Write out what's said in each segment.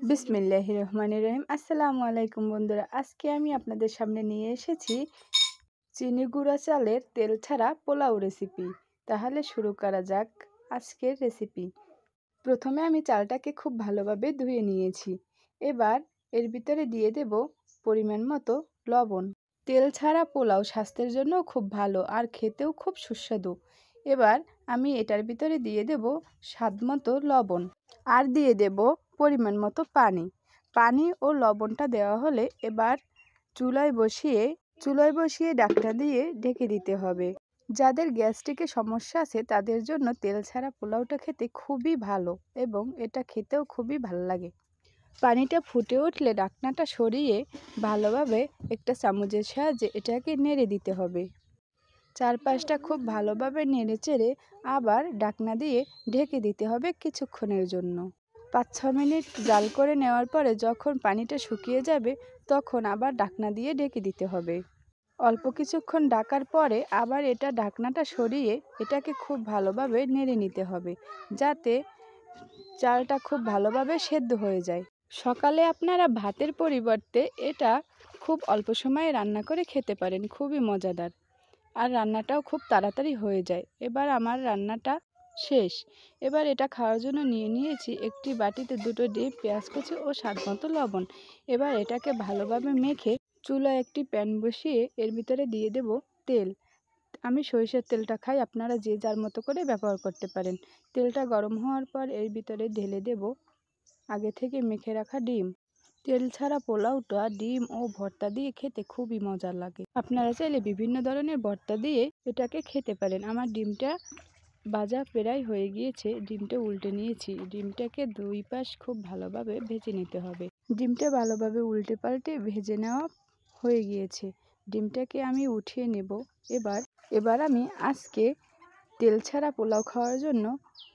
বিসমিল্লাহির রহমানির রহিম। আসসালামু আলাইকুম বন্ধুরা, আজকে আমি আপনাদের সামনে নিয়ে এসেছি চিনি গুঁড়া চালের তেল ছাড়া পোলাও রেসিপি। তাহলে শুরু করা যাক আজকের রেসিপি। প্রথমে আমি চালটাকে খুব ভালোভাবে ধুয়ে নিয়েছি। এবার এর ভিতরে দিয়ে দেব পরিমাণ মতো লবণ। তেল ছাড়া পোলাও স্বাস্থ্যের জন্য খুব ভালো আর খেতেও খুব সুস্বাদু। এবার আমি এটার ভিতরে দিয়ে দেব স্বাদ মতো লবণ আর দিয়ে দেব পরিমাণ মতো পানি ও লবণটা দেওয়া হলে এবার চুলায় বসিয়ে ঢাকনা দিয়ে ঢেকে দিতে হবে। যাদের গ্যাস্ট্রিকের সমস্যা আছে তাদের জন্য তেল ছাড়া পোলাওটা খেতে খুবই ভালো এবং এটা খেতেও খুবই ভালো লাগে। পানিটা ফুটে উঠলে ঢাকনাটা সরিয়ে ভালোভাবে একটা চামচের সাহায্যে এটাকে নেড়ে দিতে হবে। চারপাশটা খুব ভালোভাবে নেড়ে চেড়ে আবার ঢাকনা দিয়ে ঢেকে দিতে হবে কিছুক্ষণের জন্য। 5-6 মিনিট জাল করে নেওয়ার পরে যখন পানিটা শুকিয়ে যাবে তখন আবার ঢাকনা দিয়ে ঢেকে দিতে হবে। অল্প কিছুক্ষণ ঢাকার পরে আবার এটা ঢাকনাটা সরিয়ে এটাকে খুব ভালোভাবে নেড়ে নিতে হবে যাতে চালটা খুব ভালোভাবে সেদ্ধ হয়ে যায়। সকালে আপনারা ভাতের পরিবর্তে এটা খুব অল্প সময়ে রান্না করে খেতে পারেন, খুবই মজাদার আর রান্নাটাও খুব তাড়াতাড়ি হয়ে যায়। এবার আমার রান্নাটা শেষ। এবার এটা খাওয়ার জন্য নিয়েছি একটি বাটিতে 2টো ডিম, পেঁয়াজ কুচি ও স্বাদ মতো লবণ। এবার এটাকে ভালোভাবে মেখে চুলায় একটি প্যান বসিয়ে এর ভিতরে দিয়ে দেব তেল। আমি সরিষার তেলটা খাই, আপনারা যে যার মতো করে ব্যবহার করতে পারেন। তেলটা গরম হওয়ার পর এর ভিতরে ঢেলে দেব আগে থেকে মেখে রাখা ডিম। তেল ছাড়া পোলাওটা ডিম ও ভর্তা দিয়ে খেতে খুবই মজার লাগে। আপনারা চাইলে বিভিন্ন ধরনের ভর্তা দিয়ে এটাকে খেতে পারেন। আমার ডিমটা ভাজা প্রায় হয়ে গিয়েছে, ডিমটা উল্টে নিয়েছি। ডিমটাকে 2 পাশ খুব ভালোভাবে ভেজে নিতে হবে। ডিমটা ভালোভাবে উল্টে পাল্টে ভেজে নেওয়া হয়ে গিয়েছে। ডিমটাকে আমি উঠিয়ে নেব। এবার আমি আজকে তেল ছাড়া পোলাও খাওয়ার জন্য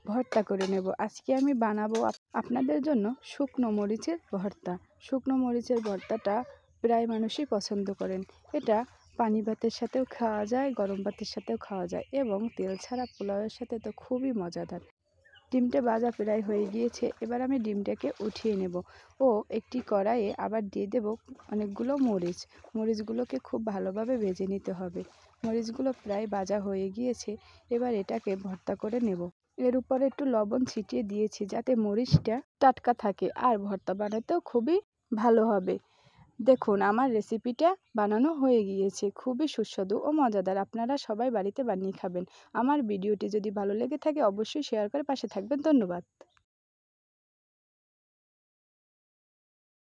ভর্তা করে নেব। আজকে আমি বানাবো আপনাদের জন্য শুকনো মরিচের ভর্তা। শুকনো মরিচের ভর্তাটা প্রায় মানুষই পছন্দ করেন। এটা পানি ভাতের সাথেও খাওয়া যায়, গরম ভাতের সাথেও খাওয়া যায় এবং তেল ছাড়া পোলাওয়ের সাথে তো খুবই মজাদার। ডিমটা ভাজা প্রায় হয়ে গিয়েছে। এবার আমি ডিমটাকে উঠিয়ে নেব ও একটি কড়াইয়ে আবার দিয়ে দেব অনেকগুলো মরিচগুলোকে খুব ভালোভাবে ভেজে নিতে হবে। মরিচগুলো প্রায় ভাজা হয়ে গিয়েছে। এবার এটাকে ভর্তা করে নেব। এর উপরে একটু লবণ ছিটিয়ে দিয়েছি যাতে মরিচটা টাটকা থাকে আর ভর্তা বানাতেও খুবই ভালো হবে। দেখুন আমার রেসিপিটা বানানো হয়ে গিয়েছে, খুবই সুস্বাদু ও মজাদার। আপনারা সবাই বাড়িতে বানিয়ে খাবেন। আমার ভিডিওটি যদি ভালো লেগে থাকে অবশ্যই শেয়ার করে পাশে থাকবেন। ধন্যবাদ।